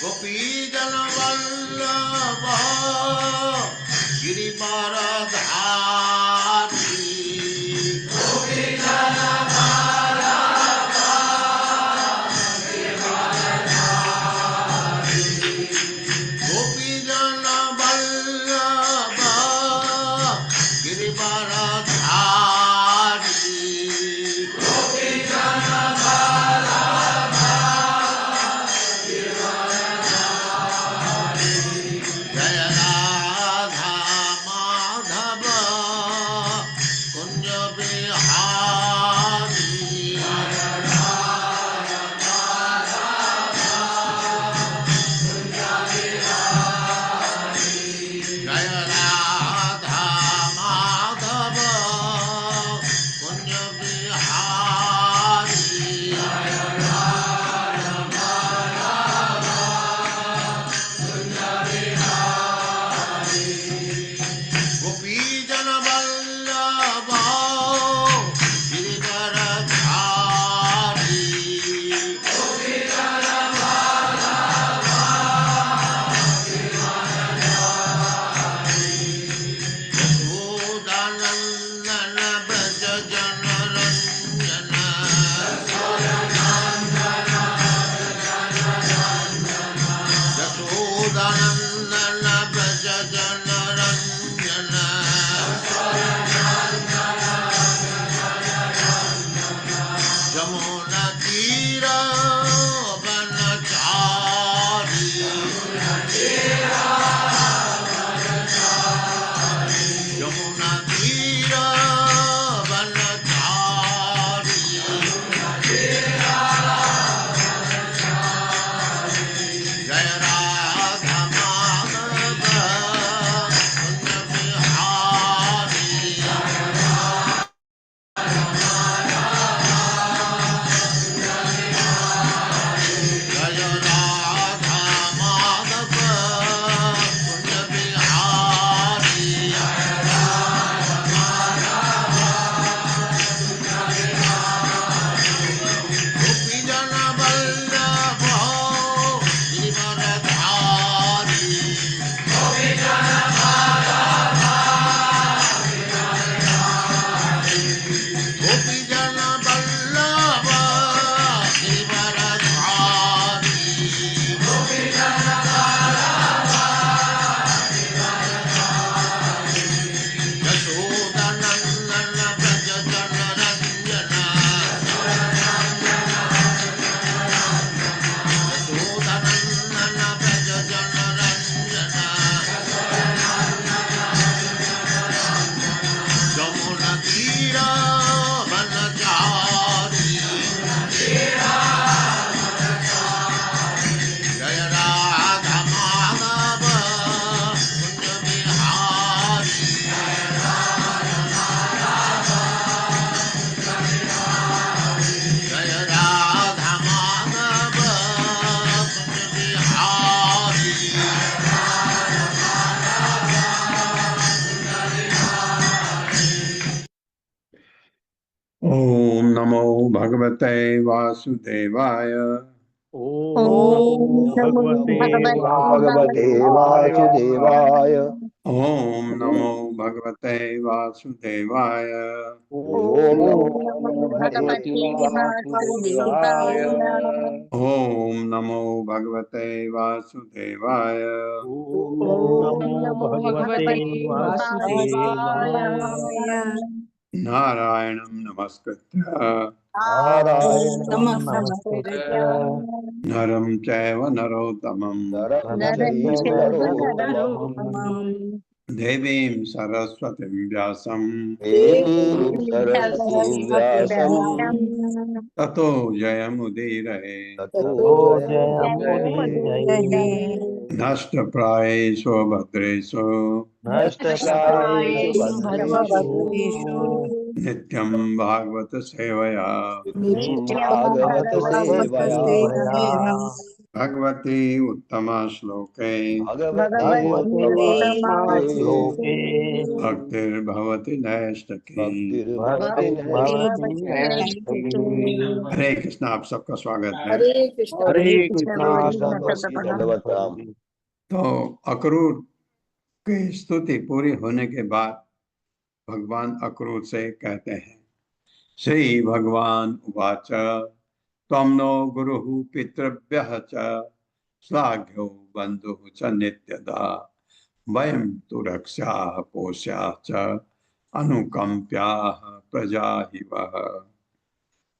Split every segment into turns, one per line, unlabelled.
गोपीजन वल्लभ गिरिवरधारी गोपीजन वल्लभ गिरिवरधारी जय राधा माधव कुंज बिहारी जय राधा माधव कुंज बिहारी गोपीजन वल्लभ गिरिवरधारी यशोदानंदन व्रज जनरंजन यशोदानंदन व्रज जनरंजन जमुना तीर वनचारी यमुना तीर वनचारी जय राधा माधव कुंज बिहारी जय राधा माधव कुंज बिहारी गोपीजन वल्लभ गिरिवरधारी गोपीजन वल्लभ गिरिवरधारी यशोदानंदन व्रज जनरंजन यशोदानंदन व्रज जनरंजन जमुना तीर वनचारी जय राधा माधव कुंज बिहारी जय राधा माधव कुंज बिहारी ओम नमो भगवते वासुदेवाय
ओम नमो भगवते वासुदेवाय।
ओम नमो भगवते वासुदेवाय
ओम नमो भगवते वासुदेवाय।
ओम नमो भगवते वासुदेवाय
ओम नमो भगवते वासुदेवाय।
नारायणं नमस्कृत्य
नारायणं नमस्कृत्य
नरं चैव नरोत्तमं
नरं चैव नरोत्तमं
देवीं सरस्वतीं व्यासं
देवीं सरस्वतीं व्यासं
ततो जयमुदीरये
ततो जयमुदीरये।
नष्टप्रायेषु भद्रेषु
नष्टप्रायेषु भद्रेषु
नित्यं भागवत सेवया
नित्यं भागवत सेवया
भगवती उत्तमा श्लोके
भगवते
भगवते
उत्तमा
श्लोके
भक्तिर्भवति नैष्ठिकी।
भक्ति
भक्ति
नैष्ठिकी।
हरे कृष्ण। आप सबका स्वागत है।
हरे कृष्ण
हरे
हरे
कृष्णा
कृष्ण
दंडवत प्रणाम।
तो अक्रूर की स्तुति पूरी होने के बाद भगवान अक्रूर से कहते हैं, श्री भगवान उवाच त्वं नो गुरुः पितृभ्यः च श्लाघ्यो बन्धुः च नित्यदा वयं तु रक्ष्याः पोष्याः च अनुकंप्याः प्रजा हि वः।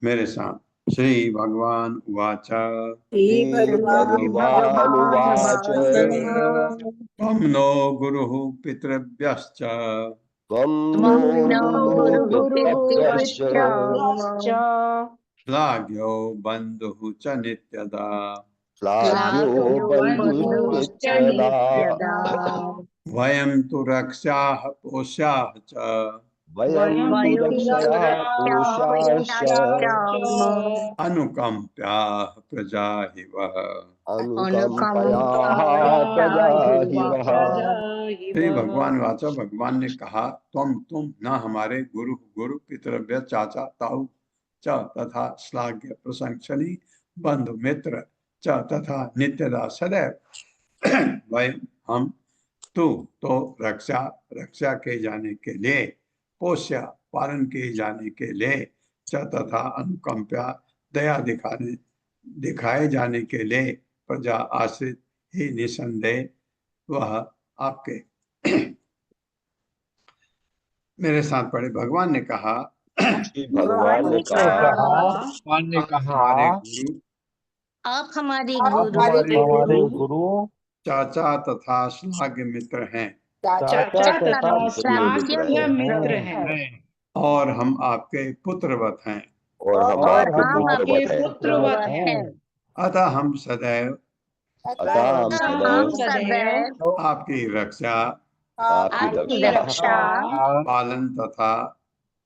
मेरे साथ, श्री भगवान उवाच
श्री भगवान
भगवानुवाच
त्वं नो गुरुः पितृभ्यश्च
त्वं नो
नो
गुरुः
गुरुः
पितृभ्यश्च
पितृभ्यश्च
श्लाघ्यो बन्धुः च नित्यदा
श्लाघ्यो
बन्धुश्च
बन्धुश्च
नित्यदा
वयं तु रक्ष्याः पोष्याः च
वयं तु रक्षया पुरुषाश्च
अनुकंप्याः प्रजा हि वः।
अनुकंपयाः प्रजा हि वः।
श्री भगवान वाचा, भगवान ने कहा, तुम न हमारे गुरु गुरु पितृव्य चाचा ताऊ च तथा श्लाघ्य प्रशंसनी बंधु मित्र च तथा नित्यदा सदैव वयम हम तू तो रक्षा रक्षा किए जाने के लिए, पोष्य पालन किए जाने के लिए, च तथा अनुकंपा दया दिखाए जाने के लिए, प्रजा आश्रित ही निसंदेह वह आपके। मेरे साथ पढ़े। भगवान ने कहा,
भगवान ने कहा
हमारे गुरु
आप हमारे
हमारे
गुरु
चाचा तथा श्लाघ्य मित्र हैं
चाचा तथा
श्लाघ्य
मित्र हैं
और हम आपके पुत्रवत हैं।
और हम आपके
हम आपके
पुत्रवत हैं।
हैं।
अतः हम सदैव
अतः हम सदैव
आपकी रक्षा
आपकी रक्षा
पालन तथा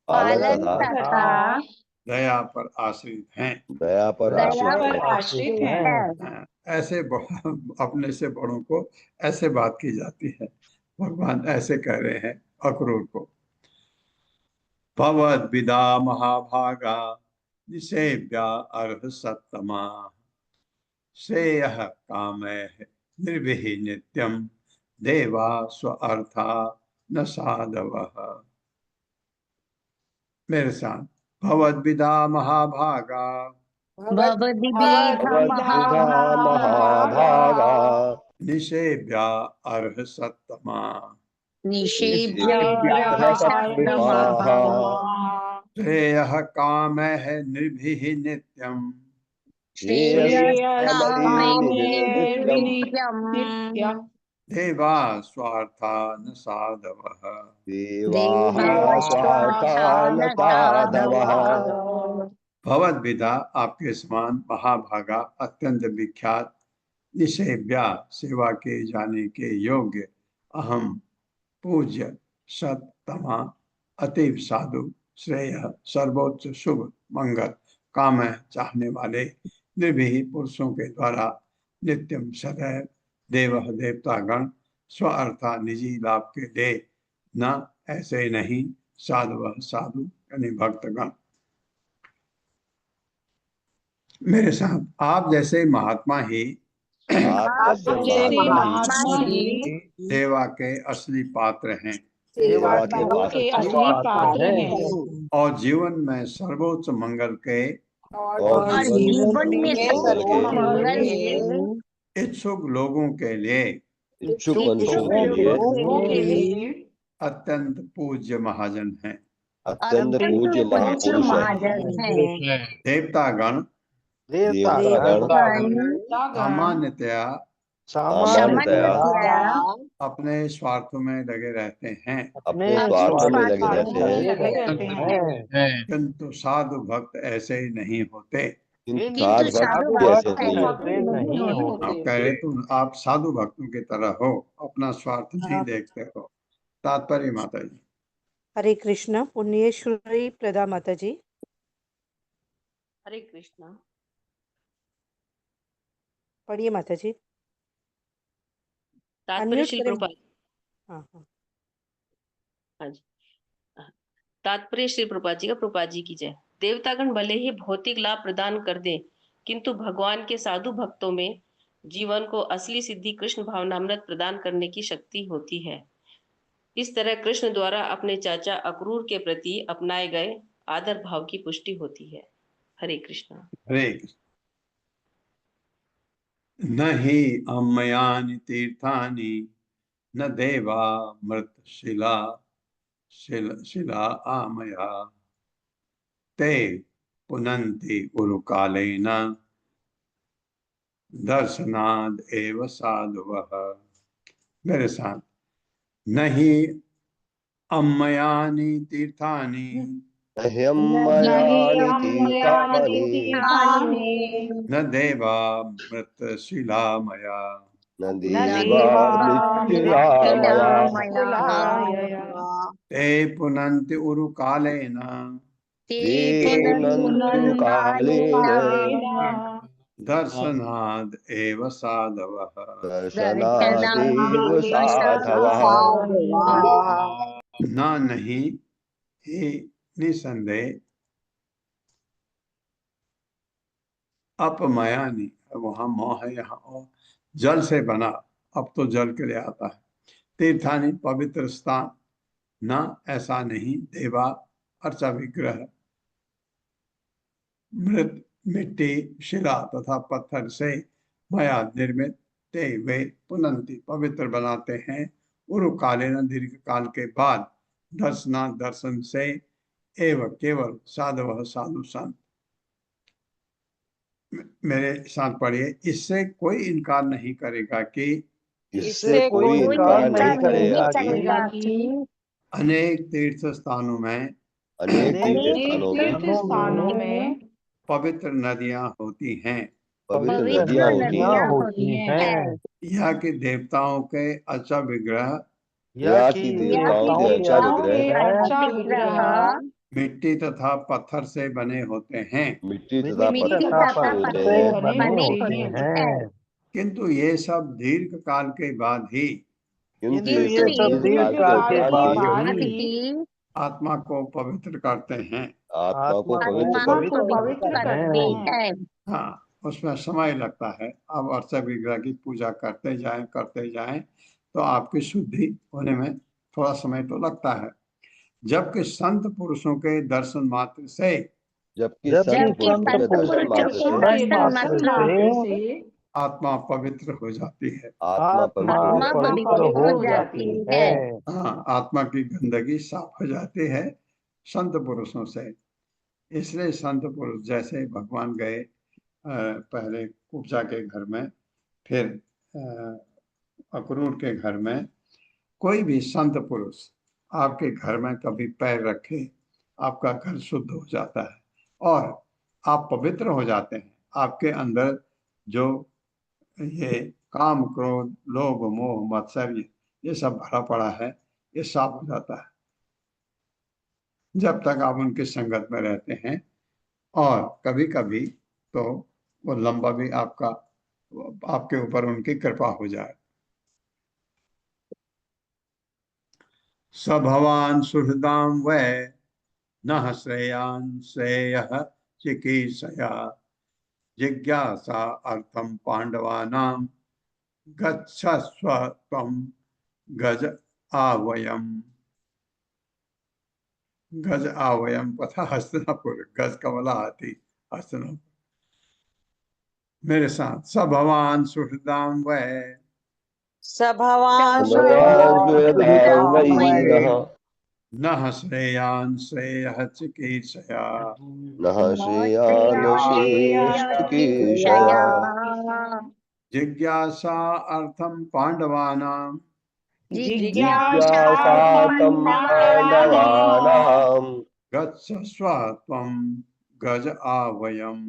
पालन तथा
दया पर आश्रित हैं।
दया पर आश्रित हैं।
ऐसे अपने से बड़ों को ऐसे बात की जाती है। भगवान ऐसे कह रहे हैं अक्रूर को। भवद विदा महाभागा निषेव्या अर्ह सत्तमा श्रेयः कामैः निर्विहि नित्यम देवा स्वार्था न साधवः। मेरे साथ, भवद विदा महाभागा
भवद्विधा महाभागा
निषेव्या अर्ह सत्तमा
निषेव्य सत्तमाः
श्रेयः कामैः निर्भिः नित्यम
नित्यम्
देवा स्वार्था न साधवः।
देवाः स्वार्था न साधवः।
भवद विदा आपके समान महाभागा अत्यंत विख्यात निषेव्या सेवा के जाने के योग्य अहम पूज्य सत्तमा अतीव साधु श्रेय सर्वोच्च शुभ मंगल काम चाहने वाले निर्भीह पुरुषों के द्वारा नित्यम सदैव देव देवतागण स्व अर्था निजी लाभ के लिए न ऐसे नहीं साधु साधु यानी भक्तगण। मेरे साथ, आप जैसे महात्मा ही सेवा के असली पात्र हैं और जीवन में सर्वोच्च मंगल के इच्छुक लोगों के लिए अत्यंत पूज्य महाजन हैं।
अत्यंत पूज्य महापुरुष हैं।
देवतागण सामान्यतया अपने स्वार्थों में लगे रहते हैं, किंतु साधु भक्त ऐसे ही नहीं होते। आप कह रहे तुम आप साधु भक्तों की तरह हो, अपना स्वार्थ नहीं देखते हो। तात्पर्य माता जी।
हरे कृष्ण। पुण्येश्वरी प्रदा माता जी।
हरे कृष्ण।
पढ़िए माता जी।
तात्पर्य
अनम्यूट
श्री
करें।
प्रभुपाद।
हाँ हाँ।
हाँ जी। तात्पर्य श्री प्रभुपाद जी का। प्रभुपाद जी की जय। देवतागण भले ही भौतिक लाभ प्रदान कर दें, किंतु भगवान के साधु भक्तों में जीवन को असली सिद्धि कृष्ण भावनामृत प्रदान करने की शक्ति होती है। इस तरह कृष्ण द्वारा अपने चाचा अक्रूर के प्रति अपनाए गए आदर भाव की पुष्टि होती है। हरे कृष्णा।
हरे कृष्ण। न हि अम्मयानि तीर्थानि न देवा मृत शिला आमया ते पुनन्ति उरुकालेन दर्शनाद एव साधुवः। मेरे साथ, नहीं अम्मयानि तीर्थानि
ह्यम्मयानि तीर्थानि
न देवा मृत शिलामया
न देवा मृत्युलामया
ते पुनन्ति उरुकालेन
ते पुनन्तुरुकालेन
दर्शनाद एव साधवः।
दर्शनादेव साधवः।
ना नहीं ही निसंदेह अपमयानी, वहां मोह है, यहाँ और जल से बना, अब तो जल के लिए आता है। तीर्थानी पवित्र स्थान, न ऐसा नहीं देवा अर्चा विग्रह मृत मिट्टी शिला तथा पत्थर से मया निर्मित ते वे पुनंती पवित्र बनाते हैं उरुकालेन दीर्घ काल के बाद दर्शना दर्शन से एवं केवल साधव साधु संत। मेरे साथ पढ़िए, इससे कोई इनकार नहीं करेगा कि
इससे कोई इनकार नहीं करेगा कि
अनेक तीर्थ स्थानों में
अनेक तीर्थ स्थानों में
पवित्र नदियां होती हैं
पवित्र नदियां होती हैं
या कि देवताओं के अच्छा विग्रह
या कि देवताओं के अच्छा विग्रह
मिट्टी तथा पत्थर से बने होते हैं,
मिट्टी तथा पत्थर से बने होते हैं।
किंतु ये सब दीर्घ काल के बाद ही
किंतु ये सब दीर्घ काल के बाद ही
आत्मा को पवित्र करते हैं।
आत्मा को पवित्र करते हैं।
हाँ, उसमें समय लगता है। अब अर्चा विग्रह की पूजा करते जाएं तो आपकी शुद्धि होने में थोड़ा समय तो लगता है। जबकि संत पुरुषों के दर्शन मात्र से
जबकि संत पुरुषों के दर्शन मात्र से
आत्मा पवित्र हो जाती है।
आत्मा पवित्र हो जाती है।
हाँ, आत्मा की गंदगी साफ हो जाती है संत पुरुषों से। इसलिए संत पुरुष जैसे भगवान गए पहले कुब्जा के घर में, फिर अक्रूर के घर में, कोई भी संत पुरुष आपके घर में कभी पैर रखे, आपका घर शुद्ध हो जाता है और आप पवित्र हो जाते हैं। आपके अंदर जो ये काम क्रोध लोभ मोह मत्सर्य ये सब भरा पड़ा है, ये साफ हो जाता है जब तक आप उनकी संगत में रहते हैं। और कभी कभी तो वो लंबा भी आपके ऊपर उनकी कृपा हो जाए। स भवान सुहृदाम वै न श्रेयान श्रेयः चिकीर्षया जिज्ञासा अर्थम पांडवानां गच्छस्व त्वं गज आवयम पथा हस्तिनापुर, गज कमला आती हस्तिनापुर। मेरे साथ, स भवान सुहृदाम वै न श्रेयान श्रेयः चिकीर्षया
नः श्रेयान् चिकीर्षया
जिज्ञासा अर्थम पांडवानां
जिज्ञासार्थं पांडवानां
गच्छस्व त्वं गज आवयम।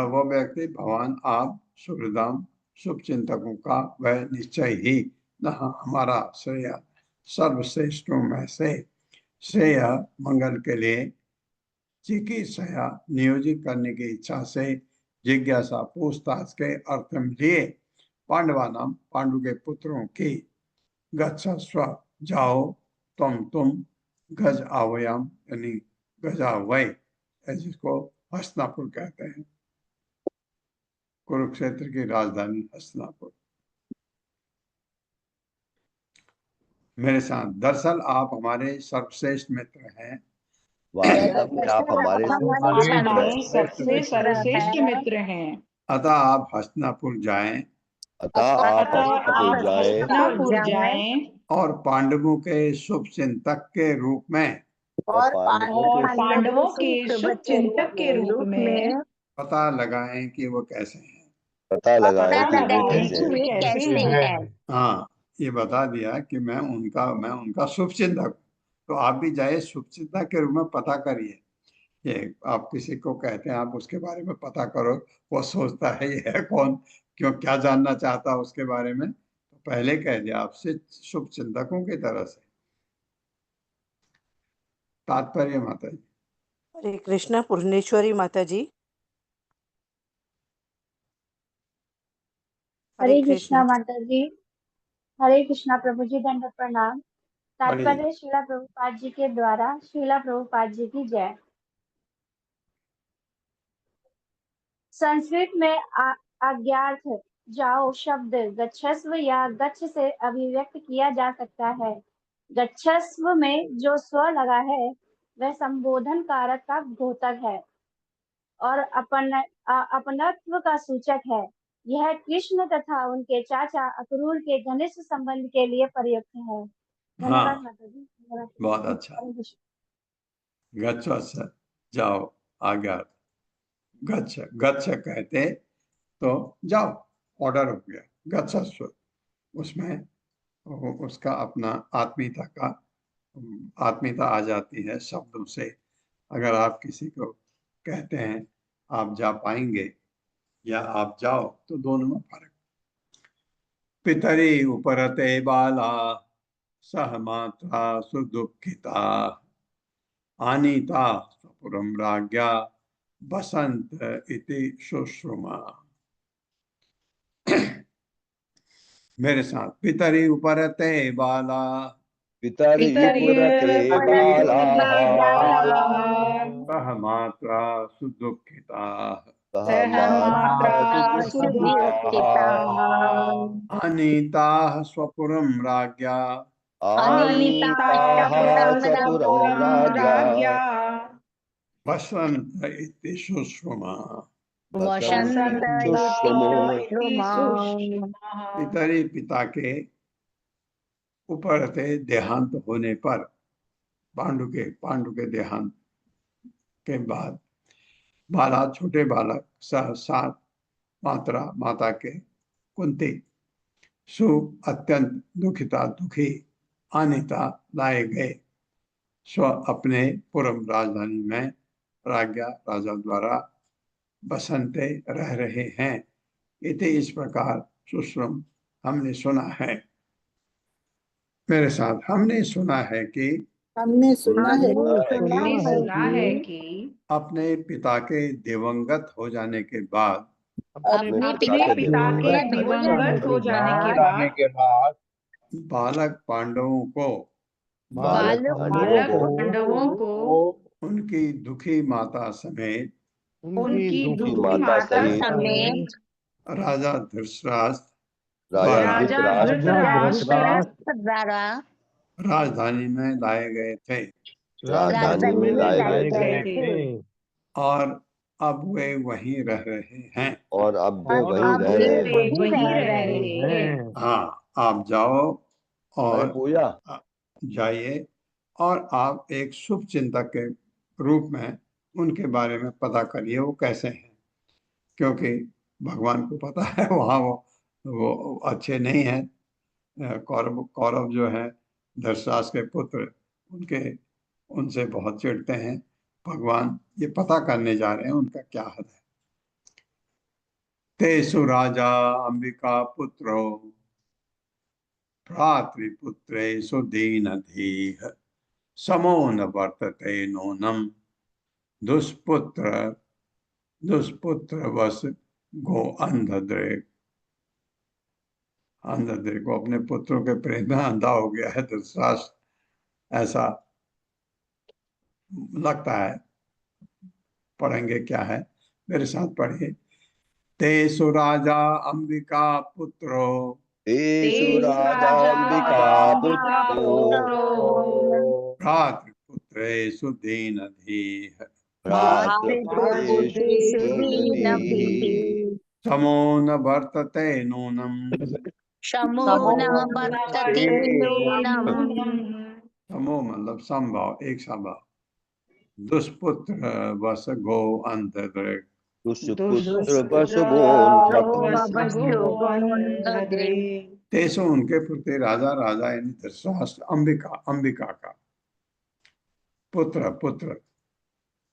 वो व्यक्ति भगवान आप सुहृदाम शुभ चिंतकों का वह निश्चय ही न हमारा श्रेय सर्वश्रेष्ठों में से श्रेय मंगल के लिए चिकित्सा नियोजित करने की इच्छा से जिज्ञासा पूछताछ के अर्थ में लिए पांडवानाम पांडु के पुत्रों की गच्छस्व जाओ तुम गज आवयाम यानी गजावय, जिसको हस्तिनापुर कहते हैं, कुरुक्षेत्र की राजधानी हस्तिनापुर। मेरे साथ, दरअसल आप हमारे सर्वश्रेष्ठ मित्र हैं।
वास्तव में आप हमारे
सबसे सर्वश्रेष्ठ मित्र हैं।
अतः आप हस्तिनापुर जाएं
अतः आप
हस्तिनापुर जाएं
और पांडवों के शुभ चिंतक के रूप में
और
पांडवों के शुभ चिंतक के रूप में
पता लगाएं कि वो कैसे हैं।
पता लगाएं कि वो
वे कैसे हैं।
हाँ, ये बता दिया कि मैं उनका शुभ चिंतक हूँ। तो आप भी जाए शुभ चिंतक के रूप में पता करिए। ये आप किसी को कहते हैं आप उसके बारे में पता करो, वो सोचता है ये है कौन, क्यों, क्या जानना चाहता है उसके बारे में, तो पहले कह दिया आपसे शुभ चिंतकों की तरह से। तात्पर्य माता जी।
हरे कृष्णा पूर्णेश्वरी माता जी।
हरे कृष्णा माता जी। हरे कृष्णा प्रभु जी, दंडवत प्रणाम। तात्पर्य श्रीला प्रभुपाद जी के द्वारा श्रीला प्रभुपाद जी की जय। संस्कृत में आज्ञार्थ जाओ शब्द गच्छस्व या गच्छ से अभिव्यक्त किया जा सकता है। गच्छस्व में जो स्व लगा है वह संबोधन कारक का द्योतक है और अपनत्व का सूचक है। यह कृष्ण तथा उनके चाचा अक्रूर के घनिष्ठ संबंध के लिए प्रयुक्त है। धन्यवाद माता जी।
बहुत अच्छा। गच्छ जाओ, आज्ञा, गच्छ गच्छ कहते तो जाओ, ऑर्डर हो गया, गच्छस्व, उसमें उसका अपना आत्मीयता आ जाती है शब्दों से। अगर आप किसी को कहते हैं आप जा पाएंगे या आप जाओ, तो दोनों में फर्क। पितरी उपरते बाला सह मात्रा सुदुखिता आनीता सपुरम राज्ञा बसंत इति सुश्रुमा। मेरे साथ, पितरी उपरते बाला
पितरि पुरते बालाः
सह मात्रा सुदुखिता अनीता स्वपुरम राज्ञा
सपुरं राज्ञा
बसंत इति सुश्रुमा। पितरी पिता के उपरते देहांत होने पर, पांडु के देहांत के बाद बाला छोटे बालक सात मात्रा माता के कुंती सु अत्यंत दुखी अनिता लाए गए स्व अपने पूर्व राजधानी में राज्ञा राजा द्वारा बसंते रह रहे हैं। इति इस प्रकार सुश्रुम हमने सुना है। मेरे साथ, हमने सुना है कि अपने पिता के दिवंगत हो जाने के बाद
अपने पिता के दिवंगत हो जाने के बाद
बालक पांडवों को उनकी दुखी माता समेत राजा धृतराष्ट्र राजधानी में लाए गए थे और अब वे वहीं रह रहे हैं। हाँ, आप जाओ और जाइए और आप एक शुभ चिंतक के रूप में उनके बारे में पता करिए वो कैसे हैं, क्योंकि भगवान को पता है वहाँ वो अच्छे नहीं हैं। कौरव जो है धृतराष्ट्र के पुत्र, उनसे बहुत चिढ़ते हैं। भगवान ये पता करने जा रहे हैं उनका क्या हाल है। तेसु राजा अंबिका पुत्रो भ्रातृपुत्रेषु दीनधीः समो न वर्तते नूनम दुष्पुत्र दुष्पुत्र वश गो अंधद्रेक। अंधद्रेक को अपने पुत्रों के प्रेम में अंधा हो गया है धृतराष्ट्र, ऐसा लगता है। पढ़ेंगे क्या है, मेरे साथ पढ़िए। तेसु राजा अंबिका पुत्रो
तेषु राजाम्बिका पुत्रो
भ्रातृपुत्रेषु दीनधीः
भ्रातृपुत्रेषु दीनधीः
समो न वर्तते नूनम्
समो न वर्तते नूनम्
समो मतलब संभव, एक संभव। दुष्पुत्र वश गो अंधद्रेक।
दुष्पुत्र वशुगोन्धद्रेक।
तेसु उनके प्रति राजा यानी धृतराष्ट्र अंबिका का पुत्र,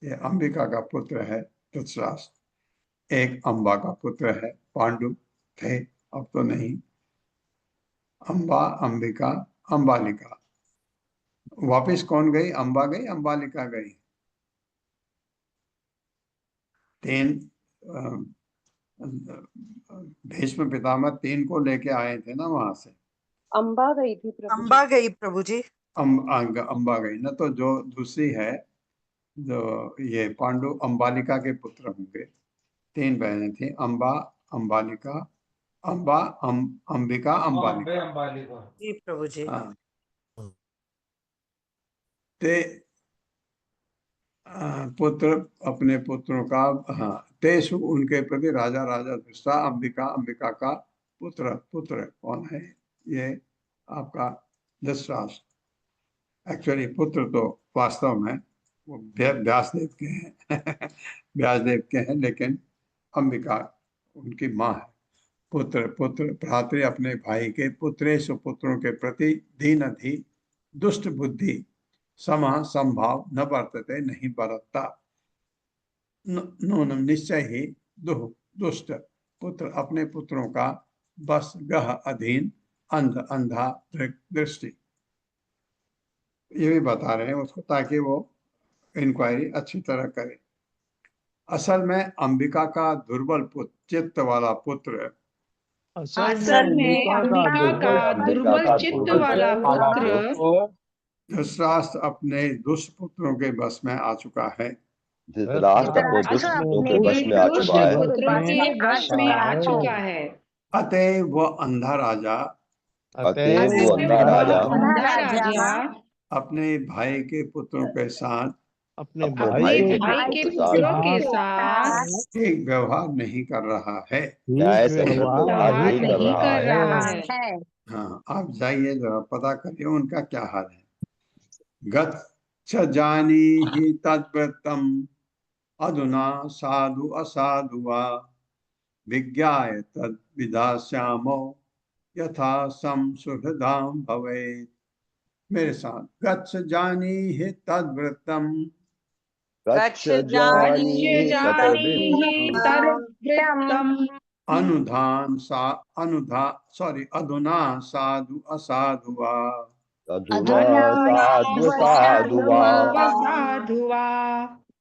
ये अंबिका का पुत्र है धृतराष्ट्र। एक अंबा का पुत्र है, पांडु थे अब तो नहीं। अंबा, अंबिका, अंबालिका। वापिस कौन गई? अंबा गई, अंबालिका गई। तीन भीष्म पितामह 3 को लेके आए थे ना वहां से।
अंबा गई थी प्रभु जी।
अंबा गई प्रभु जी।
अंबा गई ना, तो जो दूसरी है, जो ये पांडु अंबालिका के पुत्र होंगे। 3 बहनें थी, अंबा, अंबालिका, अंबिका, अंबालिका।
जी प्रभु जी।
हाँ, ते पुत्र अपने पुत्रों का, हाँ, तेसु उनके प्रति राजा धृष्टा अंबिका का पुत्र कौन है? ये आपका धृतराष्ट्र। एक्चुअली पुत्र तो वास्तव में वो व्यासदेव के हैं व्यासदेव के हैं, लेकिन अंबिका उनकी माँ है। पुत्र भ्रातृ अपने भाई के पुत्रेषु पुत्रों के प्रति दीनधि दुष्ट बुद्धि सम संभाव न बरतते नहीं बरतता। नूनम निश्चय ही दुष्ट पुत्र अपने पुत्रों का बस गह अधीन अंधा दृष्टि। ये भी बता रहे हैं उसको ताकि वो इंक्वायरी अच्छी तरह करे। असल में अंबिका का दुर्बल चित्त वाला पुत्र,
असल में अंबिका का दुर्बल चित्त वाला पुत्र
धृतराष्ट्र अपने दुष्पुत्रों के बस में आ चुका है।
धृतराष्ट्र अपने दुष्पुत्रों के वश में आ चुका है।
पुत्रों के वश में आ चुका है।
अतः वो अंधा राजा अपने भाई के पुत्रों के साथ
अपने भाई के
पुत्रों के साथ
एक व्यवहार नहीं कर रहा है।
व्यवहार नहीं कर रहा
है।
हाँ, आप जाइए जरा पता करिए उनका क्या हाल है। गच्छ जानीहि तद्व्रतम् अधुना साधु असाधु वा विज्ञाय तद् विधास्यामो यथा संसुहृदाम भवेत्। मेरे साथ, गच्छ जानीहि तद्व्रतम्,
गच्छ जानीहि
तद्व्रतम्
अधुना साधु असाधु वा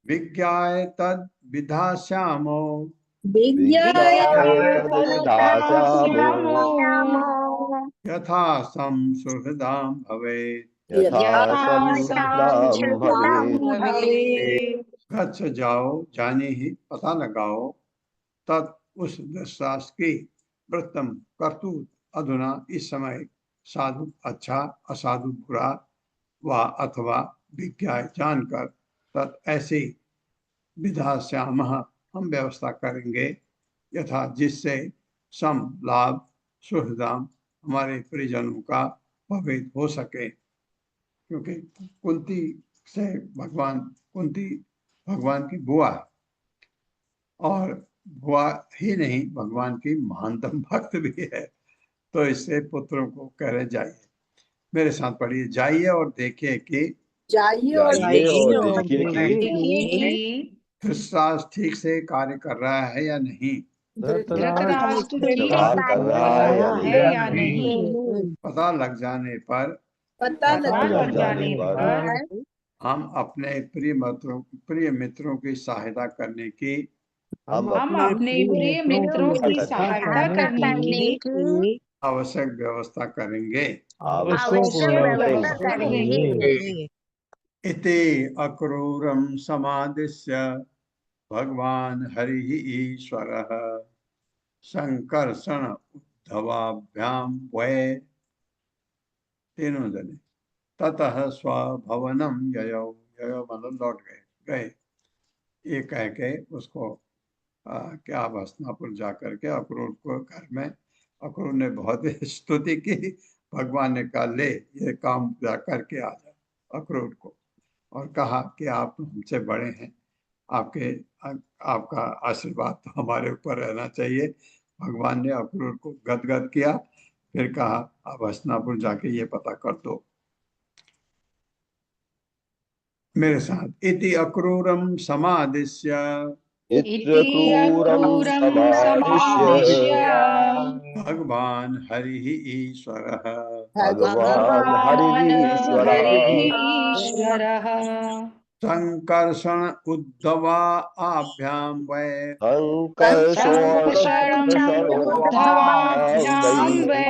विज्ञाय तद् विधास्यामो यथा संसुहृदाम भवेत्। गच्छ जाओ, जानी ही पता लगाओ, तत् उस धृतराष्ट्र की वृत्तम करतूत अधुना इस समय साधु अच्छा असाधु बुरा वा अथवा विज्ञा जानकर तत् ऐसी विधास्याम हम व्यवस्था करेंगे यथा जिससे सम लाभ सुहृदाम हमारे परिजनों का भवित हो सके। क्योंकि कुंती से कुंती भगवान की बुआ है और बुआ ही नहीं भगवान की महानतम भक्त भी है, तो इससे पुत्रों को कह रहे जाइए। मेरे साथ पढ़िए, जाइए और देखिए कि धृतराष्ट्र ठीक से कार्य कर रहा है या नहीं। पता लग जाने पर हम अपने प्रिय मित्रों की सहायता करने की
हम
हम
अपने
अपने
प्रिय
प्रिय
मित्रों
मित्रों
की
की सहायता करने की
आवश्यक व्यवस्था करेंगे।
आवश्यक
व्यवस्था
व्यवस्था
करेंगे।
करेंगे।
इति अक्रूरम समादिश्य भगवान हरि ईश्वरः संकर्षण उद्धवाभ्याम वै तीनों जने ततः स्वभवनम ययौ ययौ मतलब लौट गए। ये कह के उसको क्या अब हस्तिनापुर जा करके अक्रूर को घर में अक्रूर ने बहुत स्तुति की। भगवान ने कहा ले ये काम जा करके आ जा अक्रूर को, और कहा कि आप हमसे बड़े हैं, आपके आपका आशीर्वाद तो हमारे ऊपर रहना चाहिए। भगवान ने अक्रूर को गदगद किया, फिर कहा अब हस्तिनापुर जाके ये पता कर दो मेरे साथ। इति अक्रूरम समादिश्य
इति अक्रूरं समादिश्य
भगवान हरि ईश्वरः
भगवान
भगवान्
हरिरीश्वरः
हरिरीश्वरः
संकर्षण उद्धवा आभ्याम वै
संकर्षण उद्धवाभ्यां वै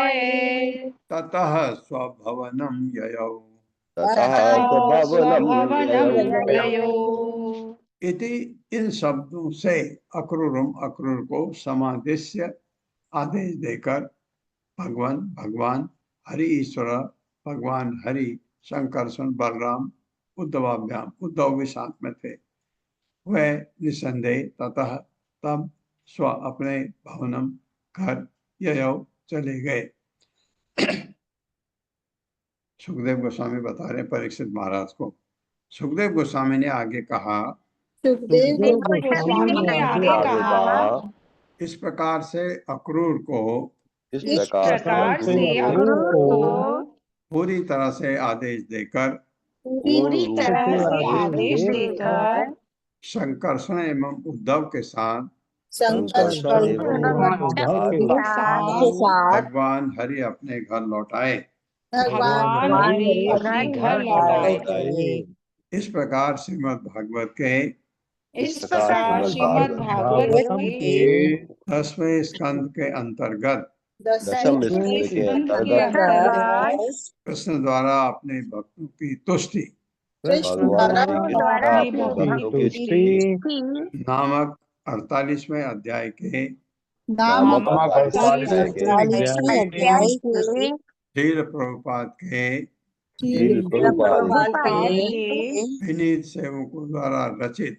ततः स्वभवनम ययौ
ततः
ततः
स्वभवनं
स्वभवनं
ययौ।
ययौ।
इति इन शब्दों से अक्रूर को समादेश्य आदेश देकर भगवान हरि ईश्वर भगवान हरि संकर्षण बलराम उद्धवाभ्याम उद्धव भी साथ में थे, वह निसंदेह ततः तब स्व अपने भवनम घर ययौ चले गए। सुखदेव गोस्वामी बता रहे परीक्षित महाराज को। सुखदेव गोस्वामी ने आगे कहा
सुखदेव
गोस्वामी
गोस्वामी
ने
आगे
आगे कहा
इस प्रकार से अक्रूर को
इस
इस
प्रकार
प्रकार
से
से
अक्रूर
अक्रूर
को
को
पूरी तरह से आदेश देकर
पूरी
रूप
तरह
से
से आदेश देकर
संकर्षण एवं उद्धव के साथ
संकर्षण एवं उद्धव के
के साथ
भगवान हरि अपने घर लौट आए।
भगवान हरि अपने घर लौट आए।
इस प्रकार श्रीमद् भागवत के
इस प्रकार श्रीमद् भागवत के
10वें स्कंद के अंतर्गत
दशम स्कंद के
स्कंद के
अंतर्गत
अंतर्गत
कृष्ण द्वारा अपने भक्तों की तुष्टि
भगवान श्री कृष्ण
अपने
अपने भक्तों की
भक्तों
स्तुति
नामक 48वें अध्याय के
नामक 48वें अध्याय के
श्रील प्रभुपाद के
श्रील प्रभुपाद
के
विनीत सेवकों द्वारा रचित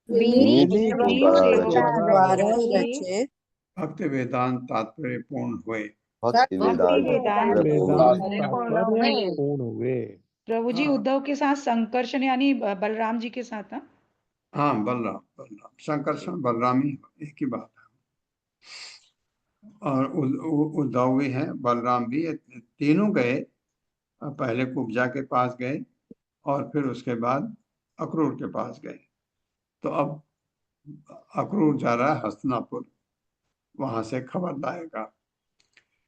विनीत सेवकों द्वारा रचित
रचित
भक्ति वेदांत तात्पर्य पूर्ण हुए।
भक्ति वेदांत
वेदांत
पूर्ण
तात्पर्य पूर्ण हुए।
प्रभु जी
हाँ।
उद्धव के साथ संकर्षण यानी बलराम जी के साथ।
हाँ बलराम संकर्षण बलराम ही एक ही बात है। और उद्धव भी है बलराम भी, तीनों गए। पहले कुब्जा के पास गए और फिर उसके बाद अक्रूर के पास गए। तो अब अक्रूर जा रहा है हस्तिनापुर, वहां से खबर लाएगा।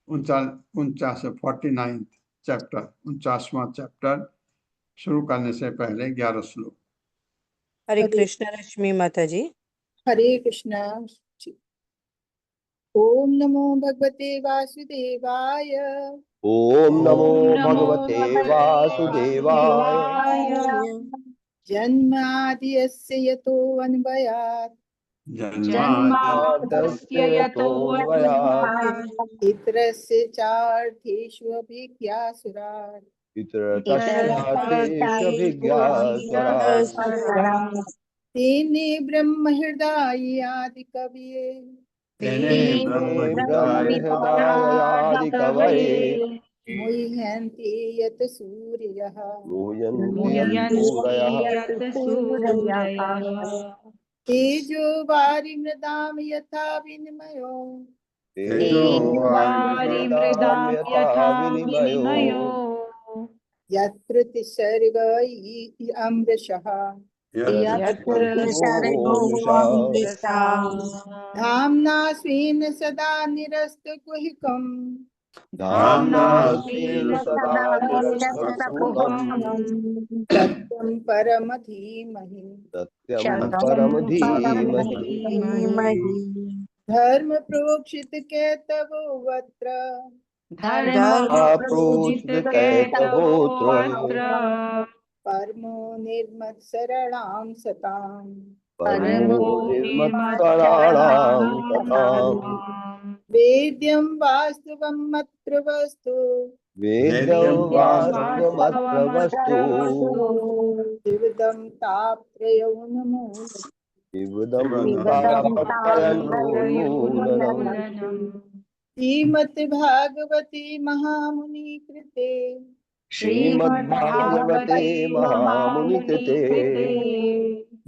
49 चैप्टर 49वां चैप्टर शुरू करने से पहले 11 श्लोक।
हरे कृष्ण रश्मि माता जी।
हरे कृष्णा। ओम नमो भगवते वासुदेवाय।
ओम नमो भगवते वासुदेवाय।
जन्माद्यस्य यतो अन्वयात्
जन्माद्यस्य यतोऽन्वयात्
इतरस्य चार्थेषु अभिज्ञासुरात्
इतरतश्चार्थेष्वभिज्ञास्वरात्
तेने ब्रह्म हृदय आदि कवये
हृदयादिकवये
मुह्यन्ति यत् सूर्यः
मुह्यन्ति सूरयः
यत् सूरयः
तेजो वारिमृदां यथा विनिमयो
तेजोवारिमृदां यथा विनिमयो
यत्र तिसर्ग अमृषः
यत्र
धाम्ना स्वेन सदा निरस्तकुहकम्
धाम्ना स्वेन सदा निरस्तकुहकम्
सत्यं परम धीमहि
सत्यं परम धीमहि
धर्म प्रोक्षित केतवो वत्र
धर्म
प्रोचित कैतवोऽत्र
परमो निर्मत्सरणां सताम्
परमो निर्मत्सराणां तथाम्
वेद्यं वास्तवं मत्र वस्तु
वेद्यं वास्तवमत्र वस्तु
विविधं तापत्रयोन्मूलनं
विबुधं तापत्रयोन्मूलनम्
श्रीमद्भागवते महामुनि कृते
श्रीमद्भागवते महामुनिकृते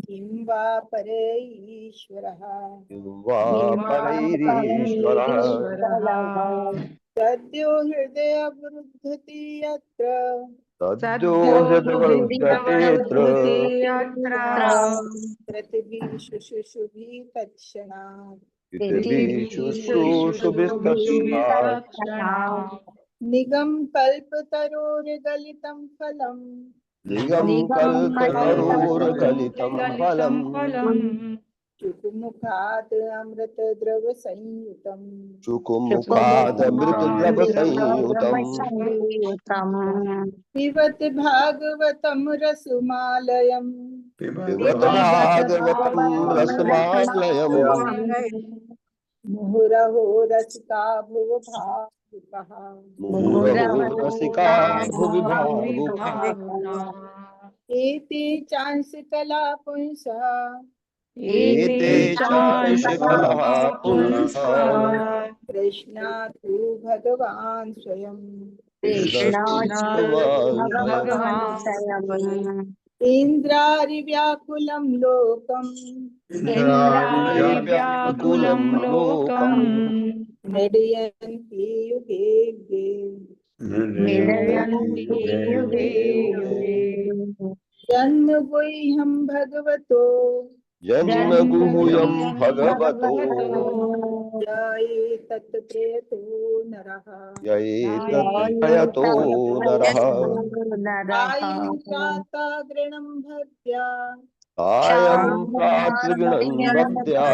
किं वा परैश्वरः
वा परैरीश्वरः
सद्यो हृदयवृद्धति यत्र
सद्यो हृदयवृद्धतेऽत्र
पृथिवी शुशुषुभिः तत्क्षणात्
शुश्रूषुभिस्तत्क्षणात्
निगम कल्पतरोर्गलितं फलम्
निगम कल्पतरोर्गलितं फलम्
चुकुमुखात् अमृतद्रव संयुतम्
शुकुमुखादमृतद्रवसंयुतम्
पिबत भागवतं रसमालयम्
पिबत भागवतं रसमालयम्
मुहुरहो रसिका भुवभावुकः
मुहुरहो रसिका भुवि भावुकाः
एते चांसकला पुंसः
एते चांसकलाः पुंसः
कृष्णातु भगवान् स्वयं इन्द्रारिव्याकुलं लोकम्
इंद्रारिव्याकुलं लोकम्
नडयन्ति युगे युगे जन्मगुह्यं भगवतो
जन्मगुह्यं भगवतो
जये तत्प्रेतो नरः
यैतत्प्रयतो नरः
सायं प्रातः गृणं भक्त्या
सायं प्रातर्गणं भक्त्या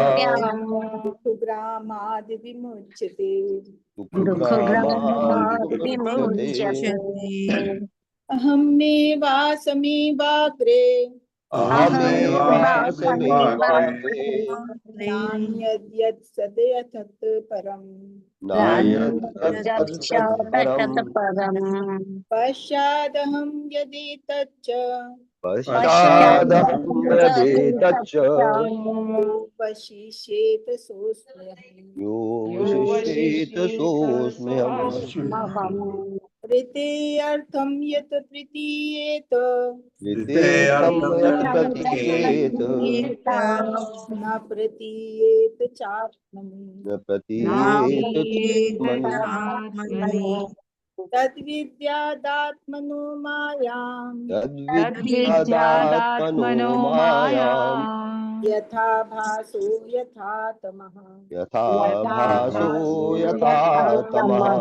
दुःखग्रामादि विमुच्यते
दुःखग्रामादिविमुच्यते
अहमेवासमेवाग्रे
अहमेवासमेवाग्रे
नान्यद्यत् सदयथत् परम्
नान्यत्तत्तत्परम्
पश्चादहं यदि तच्च
पश्चादहं यदेतच्च
वशिष्येत सोऽस्म्यहम्
यो विशिष्येत सोऽस्म्यहम्
ऋतेऽर्थं यत् प्रतीयेत
वितेयं यत् प्रतीयेत
न प्रतीयेत चात्मनि
न प्रतीयेत चात्मनि
तद्विद्यादात्मनो मायाम्
तद्विद्यादात्मनो मायाम्
यथा भासो यथा तमः
यथा भासो यथा तमः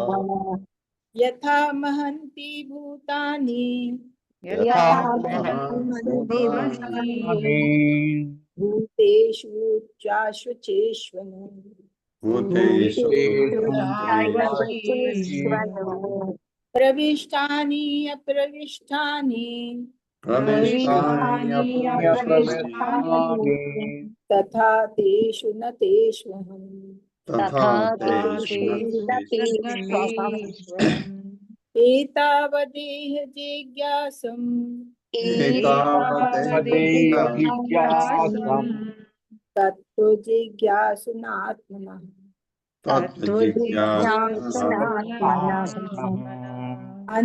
यथा महन्ति भूतानि
यथा
भूतेषु चाश्वचेष्वनु प्रविष्टानि अप्रविष्टानि तथा तेषु न तेष्वहम् एतावदेह जिज्ञासम् तत्त्व जिज्ञासुनात्मनः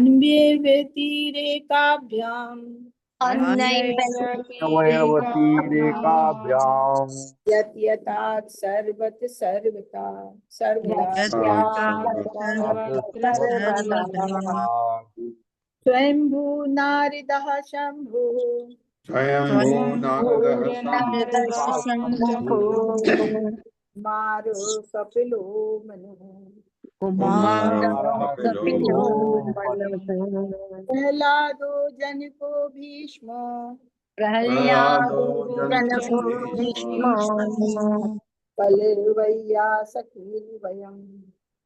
अन्वे व्यतिरेकाभ्याम् यत् यथात् सर्वत सर्वदा स्वयंभू नारदः शंभुः मारो कपिलो मनुः
कुमारावपिरो
प्रहलादो जनको भीष्म
प्रहलादो
जनको
भीष्म
भीष्म
बलिर्वैयासकीर्वयम्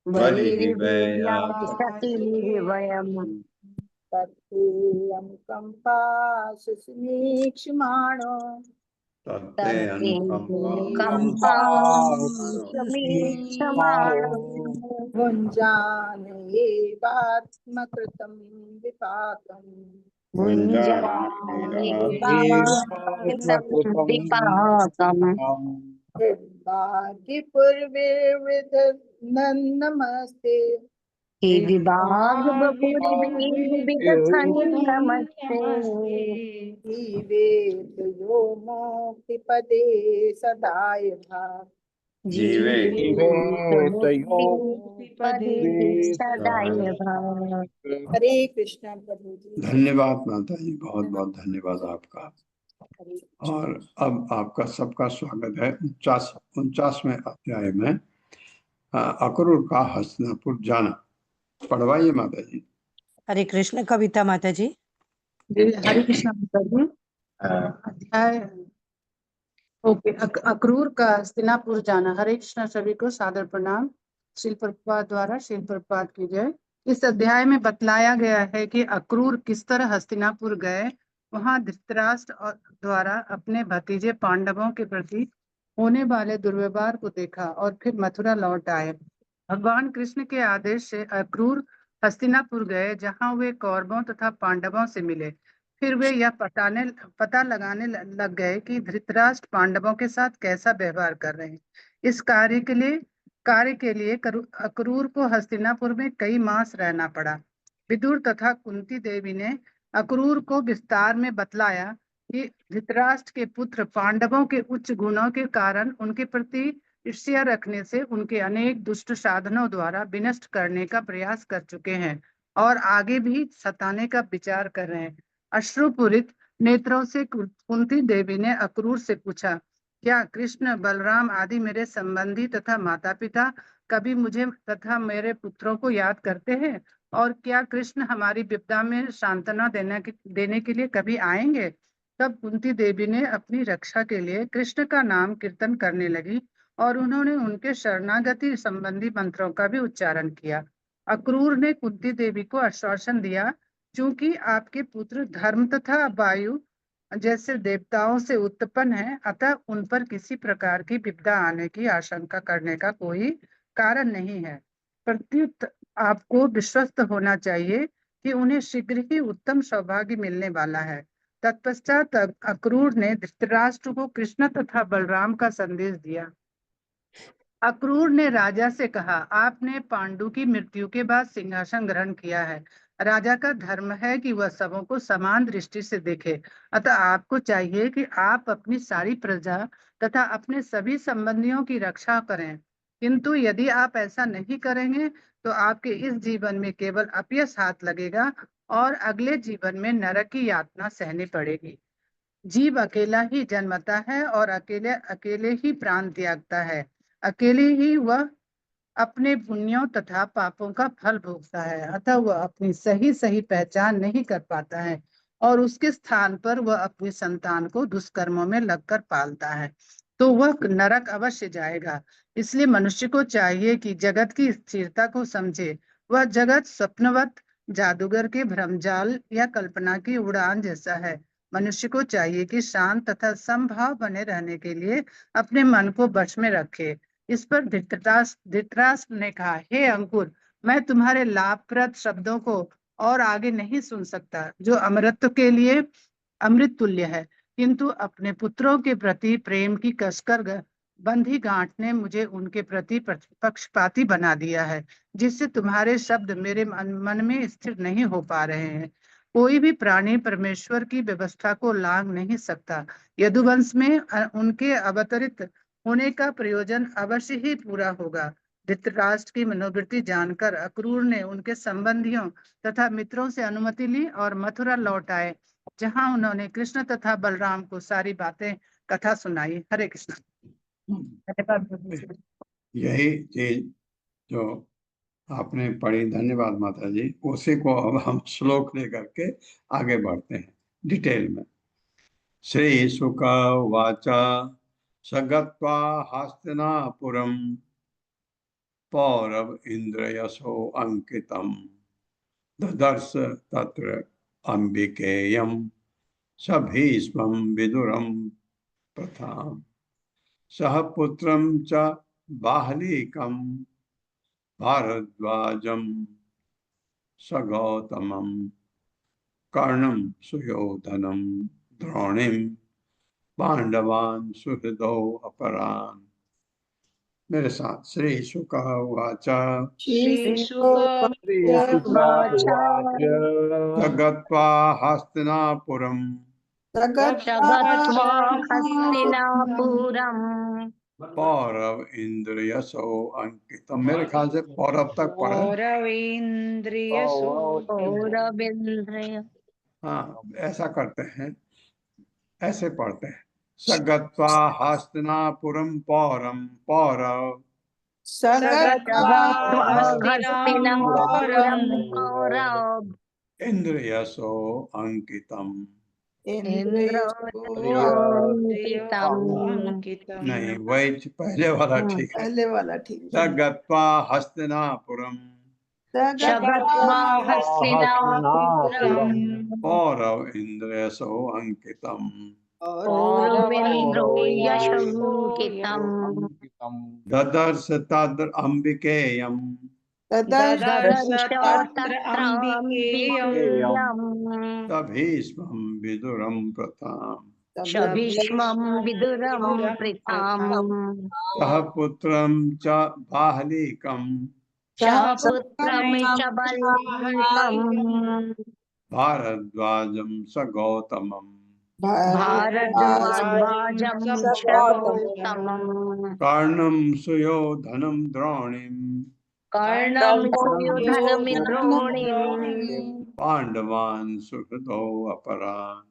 बलिर्व्यासकीर्वयम्
तत्तेयं कम्पासुमीक्ष्माणो
तत्ते
तत्ते समीक्षमाणो
भुञ्जानयेवात्मकृतं विपाकम्
भुञ्जानेवात्मकृतं विपाकम्
भाग्यपूर्वेर्विदन्नमस्ते
हे विभागवपुर्भिर्विदधन्नमस्ते
जीवेत यो मोक्तिपदे सदाय भाग
जीवेतयोमुक्तिपदे सदैव।
हरे कृष्णा प्रभु जी।
धन्यवाद माता जी, बहुत बहुत धन्यवाद आपका।
हरे
और अब आपका सबका स्वागत है 49वें अध्याय में अक्रूर का हस्तिनापुर जाना। पढ़वाइए माता जी।
हरे कृष्ण। कविता माता जी।
हरे कृष्ण माता जी। अध्याय ओके। अक्रूर का हस्तिनापुर जाना। हरे कृष्ण सभी को सादर प्रणाम। श्रील प्रभुपाद द्वारा श्रील प्रभुपाद की जय। इस अध्याय में बतलाया गया है कि अक्रूर किस तरह हस्तिनापुर गए, वहां धृतराष्ट्र द्वारा अपने भतीजे पांडवों के प्रति होने वाले दुर्व्यवहार को देखा और फिर मथुरा लौट आए। भगवान कृष्ण के आदेश से अक्रूर हस्तिनापुर गए, जहां वे कौरवों तथा पांडवों से मिले। फिर वे यह पता लगाने लग गए कि धृतराष्ट्र पांडवों के साथ कैसा व्यवहार कर रहे हैं। इस कार्य के लिए अक्रूर को हस्तिनापुर में कई मास रहना पड़ा। विदुर तथा कुंती देवी ने अक्रूर को विस्तार में बतलाया कि धृतराष्ट्र के पुत्र पांडवों के उच्च गुणों के कारण उनके प्रति ईर्ष्या रखने से उनके अनेक दुष्ट साधनों द्वारा विनष्ट करने का प्रयास कर चुके हैं और आगे भी सताने का विचार कर रहे हैं। अश्रुपूरित नेत्रों से कुंती देवी ने अक्रूर से पूछा, क्या कृष्ण, बलराम आदि मेरे संबंधी तथा माता पिता कभी मुझे तथा मेरे पुत्रों को याद करते हैं? और क्या कृष्ण हमारी विपदा में सांत्वना देने के लिए कभी आएंगे? तब कुंती देवी ने अपनी रक्षा के लिए कृष्ण का नाम कीर्तन करने लगी और उन्होंने उनके शरणागति संबंधी मंत्रों का भी उच्चारण किया। अक्रूर ने कुंती देवी को आश्वासन दिया, चूंकि आपके पुत्र धर्म तथा वायु जैसे देवताओं से उत्पन्न है, अतः उन पर किसी प्रकार की विपदा आने की आशंका करने का कोई कारण नहीं है। प्रत्युत आपको विश्वस्त होना चाहिए कि उन्हें शीघ्र ही उत्तम सौभाग्य मिलने वाला है। तत्पश्चात अक्रूर ने धृतराष्ट्र को कृष्ण तथा बलराम का संदेश दिया। अक्रूर ने राजा से कहा, आपने पांडु की मृत्यु के बाद सिंहासन ग्रहण किया है। राजा का धर्म है कि वह सबों को समान दृष्टि से देखे, अतः आपको चाहिए कि आप अपनी सारी प्रजा तथा अपने सभी संबंधियों की रक्षा करें। किंतु यदि आप ऐसा नहीं करेंगे तो आपके इस जीवन में केवल अपयश हाथ लगेगा और अगले जीवन में नरक की यातना सहनी पड़ेगी। जीव अकेला ही जन्मता है और अकेले ही प्राण त्यागता है। अकेले ही वह अपने पुण्यों तथा पापों का फल भोगता है, अतः वह अपनी सही पहचान नहीं कर पाता है और उसके स्थान पर वह अपनी संतान को दुष्कर्मों में लगकर पालता है, तो वह नरक अवश्य जाएगा। इसलिए मनुष्य को चाहिए कि जगत की स्थिरता को समझे। वह जगत स्वप्नवत, जादूगर के भ्रमजाल या कल्पना की उड़ान जैसा है। मनुष्य को चाहिए कि शांत तथा समभाव बने रहने के लिए अपने मन को वश में रखे। इस पर धृतराष्ट्र ने कहा, हे अंकुर, मैं तुम्हारे लाभप्रद शब्दों को और आगे नहीं सुन सकता, जो अमृत के लिए अमृत तुल्य है, किंतु अपने पुत्रों के प्रति प्रेम की कसकर बंधी गांठ ने मुझे उनके प्रति पक्षपाती बना दिया है, जिससे तुम्हारे शब्द मेरे मन में स्थिर नहीं हो पा रहे हैं। कोई भी प्राणी परमेश्वर की व्यवस्था को लांघ नहीं सकता। यदुवंश में उनके अवतरित होने का प्रयोजन अवश्य ही पूरा होगा। धृतराष्ट्र की मनोवृत्ति जानकर अक्रूर ने उनके संबंधियों तथा मित्रों से अनुमति ली और मथुरा लौट आए, जहां उन्होंने कृष्ण तथा बलराम को सारी बातें कथा सुनाई। हरे कृष्ण।
यही चीज जो आपने पढ़ी, धन्यवाद माता जी। उसी को अब हम श्लोक लेकर के आगे बढ़ते हैं डिटेल में। श्री शुक उवाच सगत्वा हस्तिनापुरं पौरव इंद्रयशो अंकितम् ददर्श तत्र अंबिकेयम् स भीष्मं विदुरं प्रथाम् सह पुत्रं च बाह्लीकं भारद्वाजं स गौतमं कर्णं सुयोधनं द्रोणीं पांडवान् सुहृदौ अपरान्। मेरे साथ। श्री शुक उवाच गत्वा हस्तिनापुरं पौरव इंद्रियशो अंकितम। मेरे ख्याल से पौरव तक पढ़े। हाँ, ऐसा करते हैं, ऐसे पढ़ते हैं। सगत्वा हस्तिनापुरं पौरम पौरव इंद्रियशो अंकितम। नहीं, वही पहले वाला ठीक है।
पहले वाला ठीक है।
सगत्वा हस्तिनापुरं पौरव इंद्रियशो अंकितम ददर्श तद्र अंबिकेयम् तभीष्मं विदुरं प्रथाम् सह पुत्रं च बाह्लीकम् भारद्वाजं स गौतमम् कर्णं सुयोधनं द्रोणीं पांडवान् सुहृदौ अपरान्।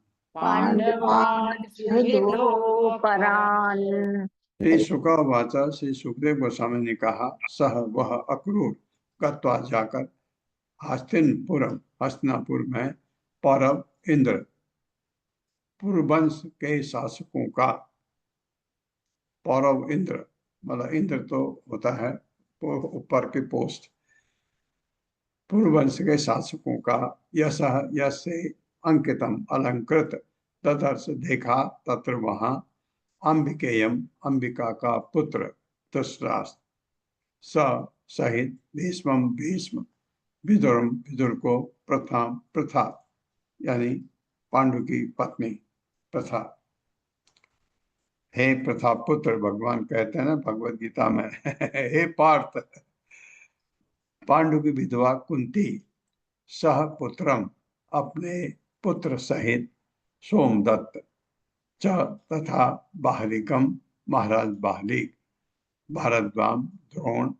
श्री शुकवाच। श्री सुखदेव गोस्वामी ने कहा, सह वह अक्रूर गत्वा जाकर हस्तिनपुरम हस्तिनापुर में पौरव इंद्र पुरुवंश के शासकों का, पौरव इंद्र मतलब इंद्र तो होता है ऊपर के पोस्ट, पुरुवंश के शासकों का यश से अंकितम अलंकृत तदर्श देखा तत्र वहां अंबिकेयम अंबिका का पुत्र धृतराष्ट्र स सहित भीष्मम भीष्म विदुरम विदुर को प्रथा यानी पांडु की पत्नी प्रथा। हे प्रथा पुत्र, भगवान कहते हैं ना भगवत गीता में हे पार्थ, पांडु की विधवा कुंती सह पुत्रम अपने पुत्र सहित सोमदत्त च तथा बाहलिकम महाराज बाहलिक भारद्वाम द्रोण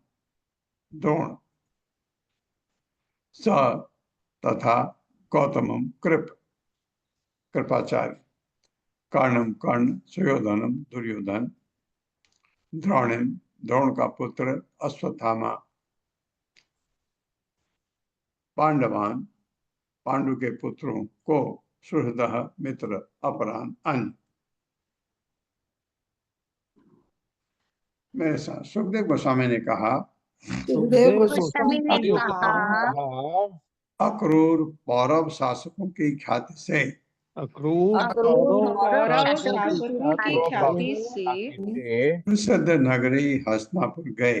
स तथा गौतमम कृपाचार्य कर्णम कर्ण सुयोधनम दुर्योधन द्रोणिम द्रोण का पुत्र अश्वत्थामा पांडवान पांडु के पुत्रों को सुहृदः मित्र अपरान अन्य। मेरे साथ सुखदेव गोस्वामी ने कहा, अक्रूर पौरव शासकों की ख्याति से प्रसिद्ध नगरी हस्तिनापुर गए।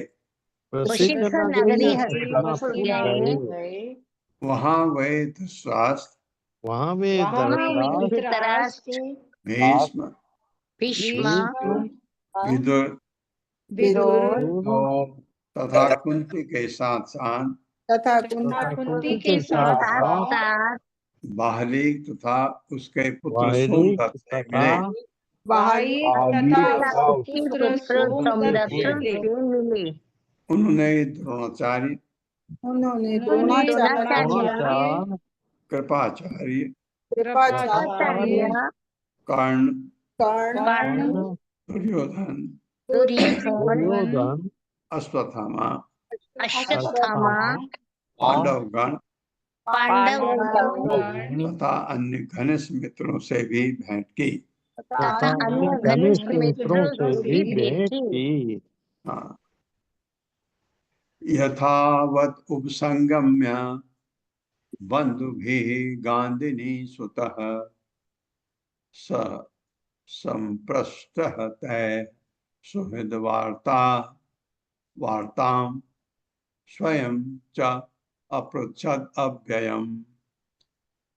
वहां वे धृतराष्ट्र भीष्म विदुर तथा कुंती के साथ बाहलिक तथा उसके पुत्र सोमदत्त से मिले। उन्होंने द्रोणाचार्य कृपाचार्य कर्ण दुर्योधन अश्वत्थामा
अश्वत्थामा
पांडवगण
पांडवगण
तथा अन्य घनिष्ठ मित्रों से भी भेंट की।
तथा अन्य घनिष्ठ मित्रों से भी भेंट की।
हाँ। यथावत उपसंगम्य बंधुभिः गांधिनी सुतः स संप्रष्टः तै सुहृद वार्तां स्वयं च अपृच्छद अव्ययम्।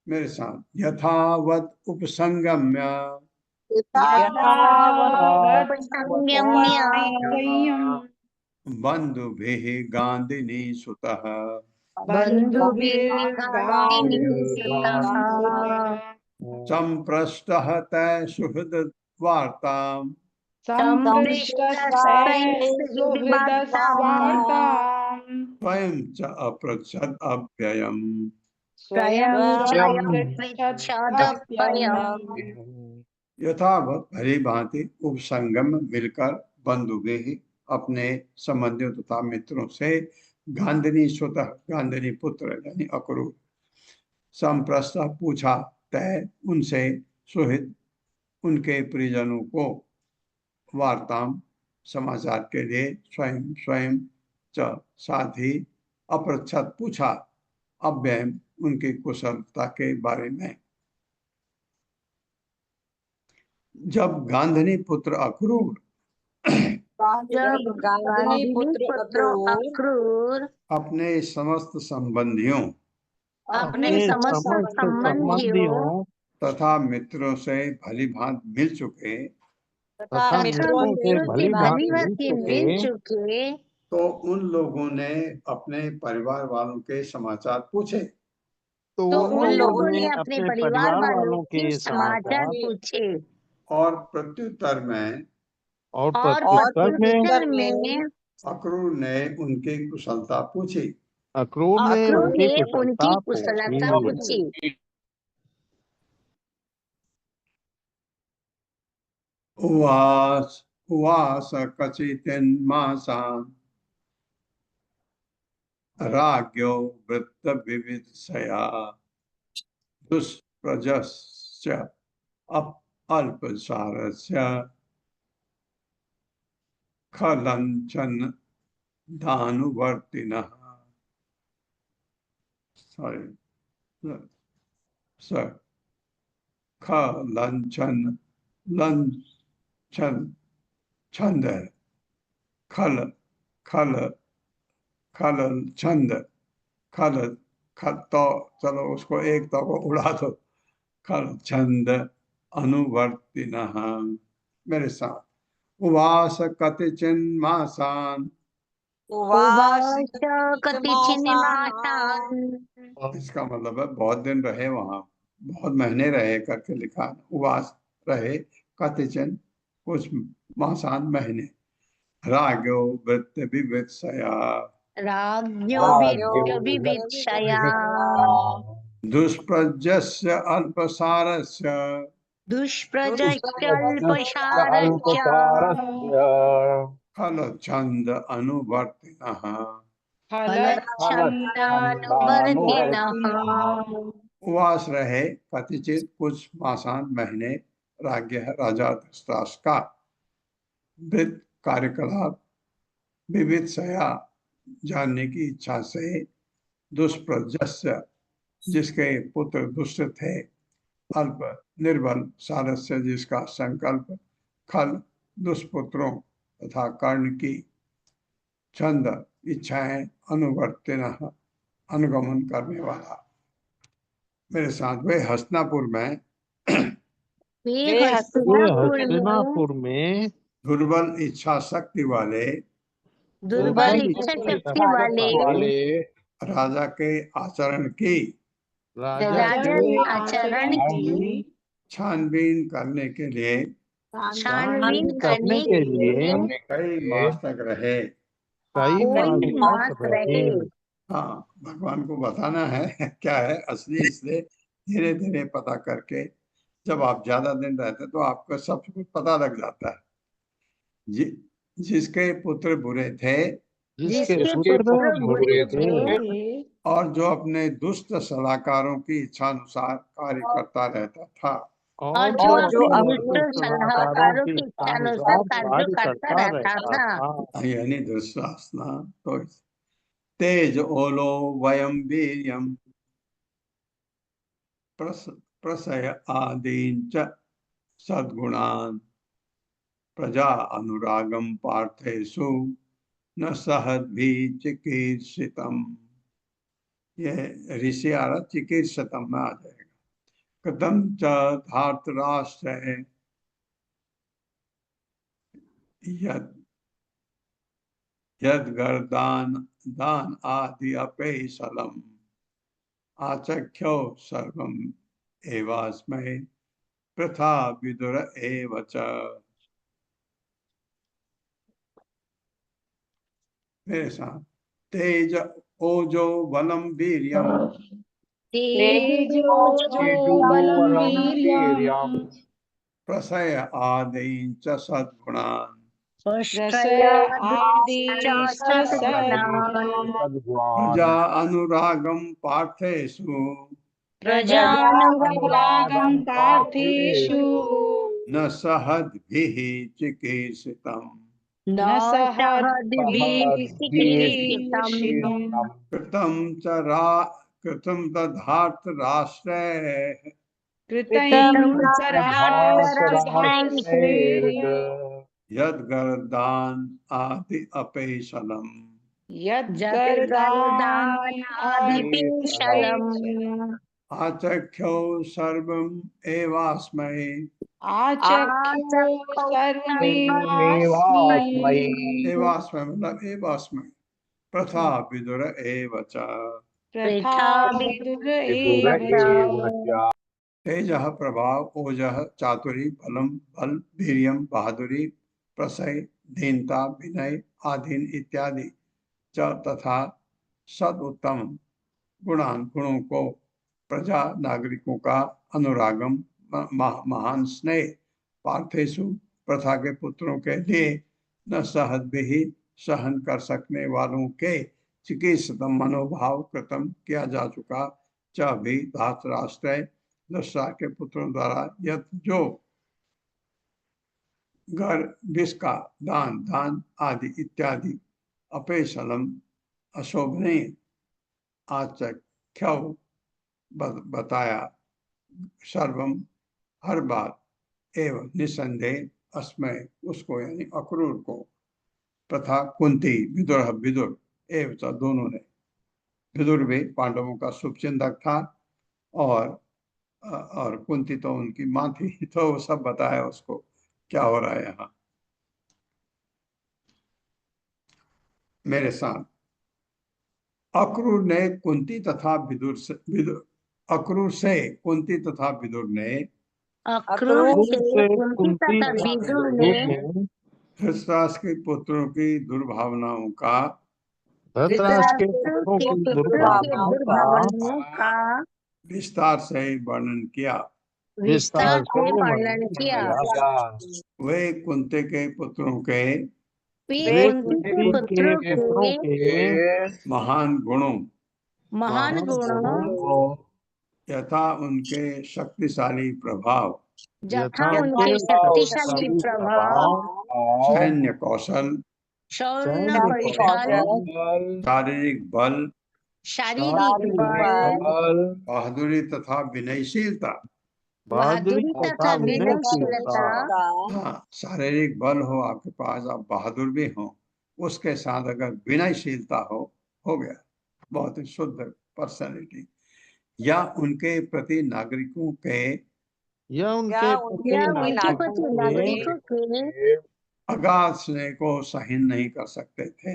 मेरे साथ, यथावत उपसंगम्य बंधुभिः गांधिनी सुतः संप्रष्टः तै सुहृद वार्तां स्वयं च अपृच्छद अव्ययम्। यथावत भली भांति उपसंगम मिलकर बंधुभिः अपने संबंधियों तथा मित्रों से गांधिनी स्वतः गांधिनी पुत्र यानी अक्रूर संप्रस्थ पूछा तय उनसे सुहित उनके परिजनों को वार्ताम समाचार के लिए स्वयं च साथ ही अपृच्छत पूछा अव्ययम उनकी कुशलता के बारे में। जब गांधिनी पुत्र अक्रूर अपने समस्त संबंधियों तथा मित्रों से भली भांत मिल चुके तो उन लोगों ने अपने परिवार वालों के समाचार पूछे।
अपने परिवार वालों के समाचार पूछे
और प्रत्युत्तर में अक्रूर ने उनकी कुशलता पूछी।
उनकी कुशलता पूछी।
उवास कचितिन्मासान् राज्ञो वृत्त विविधया दुष्प्रजस्य अल्पसारस्य खलञ्चन दानुवर्तिनः खलञ्चन छंद खल खल खल छंद खल खल तो चलो उसको एक तो को उड़ा दो। खल छंद अनुवर्तिनः मेरे साथ उवास कतिचिन मासान इसका मतलब है बहुत दिन रहे वहां, बहुत महीने रहे करके लिखा। उवास रहे कतिचिन कुछ मासान महीने राज्ञो वृत्त विविधया दुष्प्रजस्य अल्पसारस्य खल छंद अनुवर्तिनः उवास रहे कतिचित कुछ मासान महीने राज्ञ राजा धृतराष्ट्र का वृत्त कार्यकलाप विविधया जानने की इच्छा से दुष्प्रजस्य जिसके पुत्र दुष्ट थे अल्प निर्बल सारस्य जिसका संकल्प खल दुष्पुत्रों तथा कर्ण की छंद इच्छाएं अनुवर्तिन अनुगमन करने वाला। मेरे साथ वे हस्तिनापुर में दुर्बल इच्छा शक्ति वाले राजा के आचरण की छानबीन करने के लिए कई मास तक रहे। हाँ, भगवान को बताना है क्या है असली, इसलिए धीरे धीरे पता करके जब आप ज्यादा दिन रहते तो आपको सब कुछ पता लग जाता है। जिसके पुत्र बुरे थे
जिसके पुत्र बुरे थे
और जो अपने दुष्ट सलाहकारों की इच्छा अनुसार कार्य करता रहता था।
और जो अपने दुष्ट सलाहकारों की इच्छानुसार कार्य करता रहता था।
यानी दुष्टासना। तो तेज ओलो वयम वीर्यम प्रसय आदीन च सद्गुणान प्रजा अनुरागम पार्थेषु न सहद्भि चिकीर्षितम। ये ऋषि आ रहा, चिकीर्षितम में आ जाएगा। कथम च धार्तराष्ट्र यद यद्गर्दान दान आदि अपेशलम आचख्यो सर्वम एवास्मै प्रथा विदुर एव च। मेरे साथ तेज ओजो बलम वीर्यम प्रसय आदि च सद्गुणान प्रजा अनुरागम पार्थेषु न सहद्भिः चिकीर्षितम्। कृतं तद्धार्त राष्ट्रे यद्गर्दान आदि अपेशलम आचख्यो सर्वम एवास्मै एवास्मै मतलब एवास्मै प्रथा विदुर एव च। तेजः प्रभाव, ओजः चातुरी, बलम बल, वीर्यम बहादुरी, प्रसय दीनता, विनय, आधीन इत्यादि च तथा सद उत्तम गुणान गुणों को प्रजा नागरिकों का अनुरागम महान स्नेह पार्थेषु प्रथा के पुत्रों के लिए न सहद भी सहन कर सकने वालों के चिकित्सतम मनोभाव कृतम किया जा चुका च भी धातराष्ट्र दशा के पुत्रों द्वारा यत जो घर विष्का दान दान आदि इत्यादि अपेशलम अशोभनीय आचख्य बताया सर्वम हर बात एवं निसंदेह अस्मय उसको यानी अक्रूर को तथा कुंती विदुर विदुर एवं दोनों ने। विदुर भी पांडवों का शुभचिंतक था और कुंती तो उनकी माँ थी, तो वो सब बताया उसको क्या हो रहा है यहाँ। मेरे साथ अक्रूर ने कुंती तथा अक्रूर से कुंती तथा विदुर ने धृतराष्ट्र के पुत्रों की दुर्भावनाओं का विस्तार से वर्णन किया। वे कुंती के पुत्रों के महान गुणों यथा उनके शक्तिशाली प्रभाव सैन्य कौशल शारीरिक बल बहादुरी तथा विनयशीलता। हाँ, शारीरिक बल हो आपके पास, आप बहादुर भी हो, उसके साथ अगर विनयशीलता हो गया, बहुत ही शुद्ध पर्सनैलिटी, या उनके प्रति नागरिकों के अगाध स्नेह को सहन नहीं कर सकते थे।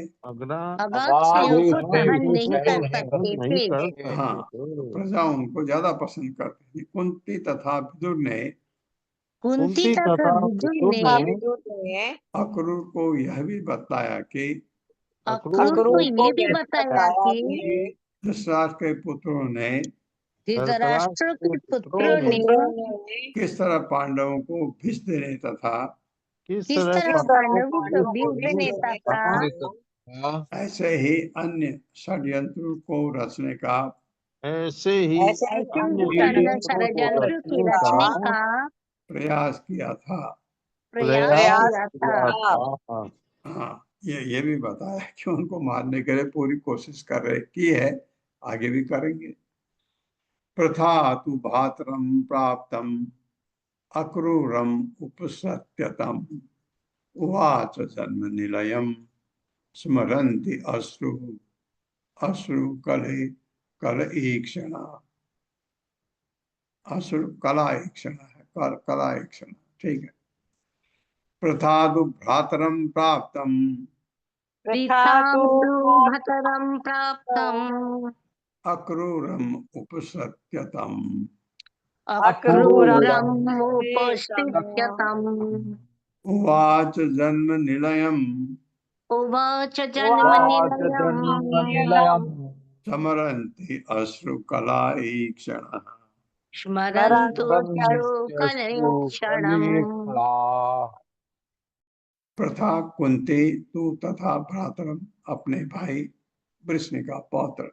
हाँ, प्रजा उनको ज्यादा पसंद करती थी। कुंती तथा विदुर ने अक्रूर को यह भी बताया कि धृतराष्ट्र के पुत्रों ने किस तरह पांडवों को भिष देने तथा ऐसे ही अन्य षड्यंत्र को रचने का
ऐसे ही
ऐसे ही
अन्य
अन्य
षड्यंत्रों को
षड्यंत्र की
रचने
रचने
का
का
प्रयास किया था।
प्रयास किया
किया
था।
था।
हाँ, ये भी बताया कि उनको मारने के लिए पूरी कोशिश कर रहे की है, आगे भी करेंगे। प्रथा तु भातरम प्राप्तम अक्रूरम उपसत्यतम उवाच जन्म निलयम स्मरन्ति अश्रु अश्रु कले कल ईक्षणा। अश्रु कला ईक्षणा है, कला ईक्षणा, ठीक है। प्रथादु भ्रातरम प्राप्तम
भतरम प्राप्तम
अक्रूरम उपसत्यतम
अक्रूरम उपस्थित्यतम
उवाच जन्म निलयम
उवाच जन्म निलयम
समरन्ति अश्रु कला ईक्षणः।
स्मरन्तु शोकलेक्षणम्।
प्रथा कुंती तू तथा भ्रातरम अपने भाई वृष्णि का पौत्र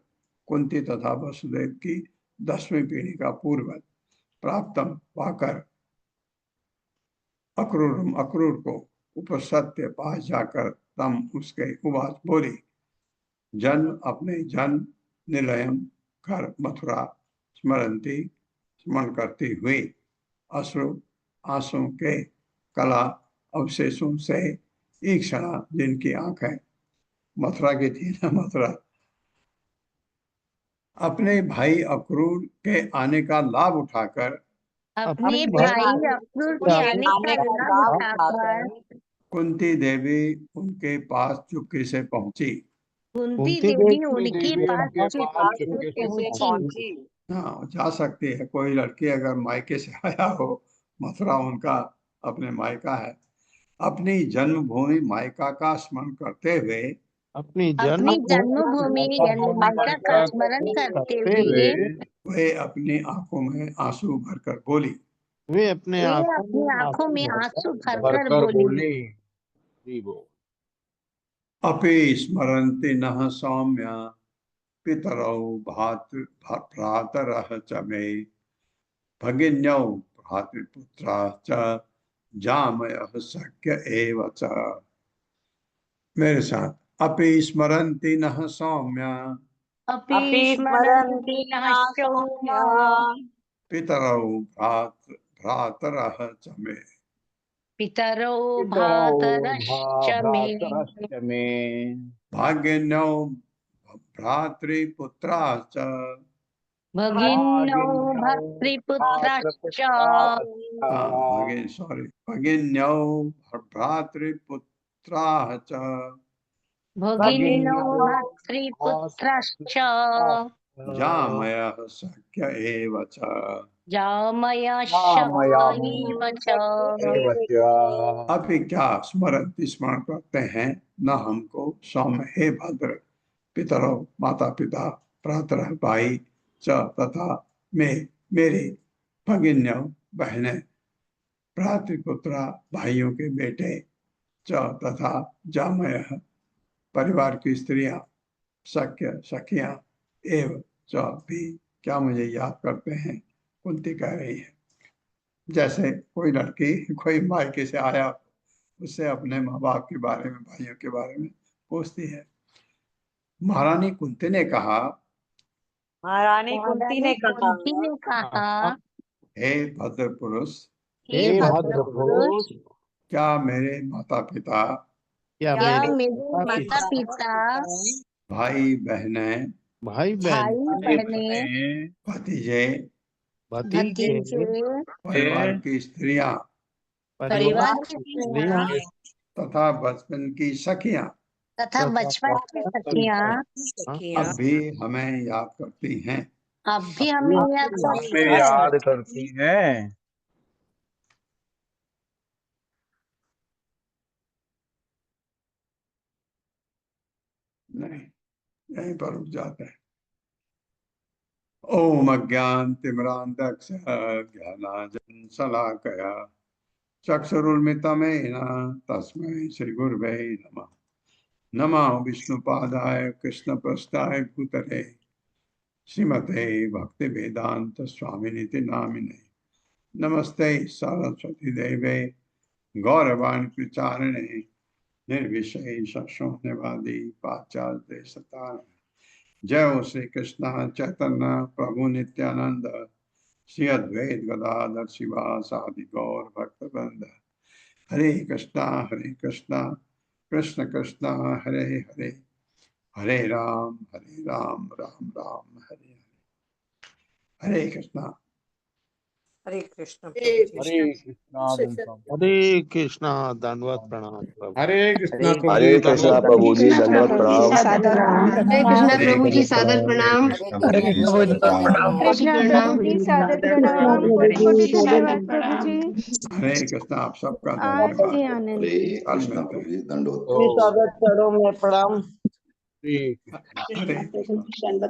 कुंती तथा वसुदेव की 10वीं पीढ़ी का पूर्वज प्राप्तम पाकर अक्रूरम अक्रूर को उपसत्य पास जाकर तम उसके उवाच बोली जन्म अपने जन्म निलयम घर मथुरा स्मरंती स्मरण करती हुई अश्रु आंसू के कला अवशेषों से ईक्षणा जिनकी आंखें मथुरा की थी ना, मथुरा अपने भाई अक्रूर के आने का लाभ उठाकर
अपने भाई अक्रूर के आने का लाभ उठाकर
कुंती देवी उनके पास चुपके से पहुंची।
कुंती देवी उनके पास चुपके से पहुंची।
हाँ, जा सकती है, कोई लड़की अगर मायके से आया हो, मथुरा उनका अपने मायका है, अपनी जन्मभूमि मायका का स्मरण करते हुए
अपनी जन्मभूमि यानी मायका का स्मरण करते हुए
वे अपनी आंखों में आंसू भरकर बोली
वे अपने
आंखों में आंसू भरकर बोली
अपि स्मरन्ति नः सौम्य पितरौ भ्रातरः च मे भगिन्यौ भ्रातृपुत्रा च जामयः शक्य एव च। मेरे साथ अपि स्मरन्ति नः सौम्य
अपि स्मरन्ति नः सौम्य
पितरौ भ्रातरः च मे
पितरौ भ्रातरश्च मे
भागिन्यौ भ्रातृपुत्रा च
भगिन्यौ भर्तृपुत्रश्च
भगिन्यौ भ्रातृपुत्राः च
भगिन्यौ भर्तृपुत्रश्च
जामयः शक्य एव च।
जामयश्च एव च।
अभी क्या स्मरन्ति स्मरण करते हैं न हमको सौम्य हे भद्र पितरो माता पिता भ्रातरः भाई च तथा मेरे भगिन्य बहने भ्रातृपुत्रा भाइयों के बेटे च तथा जामय परिवार की स्त्रियां सख्य सखियां एव च भी क्या मुझे याद करते हैं। कुंती कह रही है जैसे कोई लड़की कोई मायके से आया उससे अपने माँ बाप के बारे में भाइयों के बारे में पूछती है। महारानी कुंती ने कहा हे भद्र पुरुष क्या मेरे माता पिता भाई बहने भतीजे परिवार की स्त्रियां तथा बचपन की सखियां अब भी हमें याद करती हैं।
याद करती हैं।
नहीं, यहीं पर रुक जाते हैं। ओम अज्ञानतिमिरान्धस्य ज्ञानाञ्जन शलाकया चक्षुरुन्मिलितं येन तस्मै श्रीगुरवे नमः। नमः विष्णुपादाय कृष्ण प्रस्थाय भूतले श्रीमते भक्ति वेदांत स्वामिनिति नामिने। नमस्ते सरस्वती देवे गौरवाणी प्रचारिणे निर्विशेष शून्यवादी पाश्चात्य सतारण। जय हो श्री कृष्ण चैतन्य प्रभु नित्यानंद श्री अद्वैत गदाधर शिवासादि गौर भक्तवृंद। हरे कृष्णा कृष्ण कृष्ण हरे हरे, हरे राम राम राम हरे हरे। हरे कृष्णा।
हरे कृष्ण
हरे
प्रभु
हरे
जी।
कृष्णा
हरे कृष्णा दंडवत प्रणाम प्रभु।
हरे कृष्णा प्रभु
हरे
जी
कृष्णा
दंडवत
प्रभु जी दंडवत प्रणाम।
हरे कृष्णा प्रभु जी सादर प्रणाम।
हरे कृष्ण
कृष्णा प्रभु जी सादर प्रणाम। कोटि कोटि धन्यवाद प्रभु जी।
हरे कृष्णा। आप सबका
आज
धन्यवाद।
के आनंद।
हरे कृष्णा प्रभु जी दंडवत
स्वागत चरणों में प्रणाम।
हरे कृष्णा।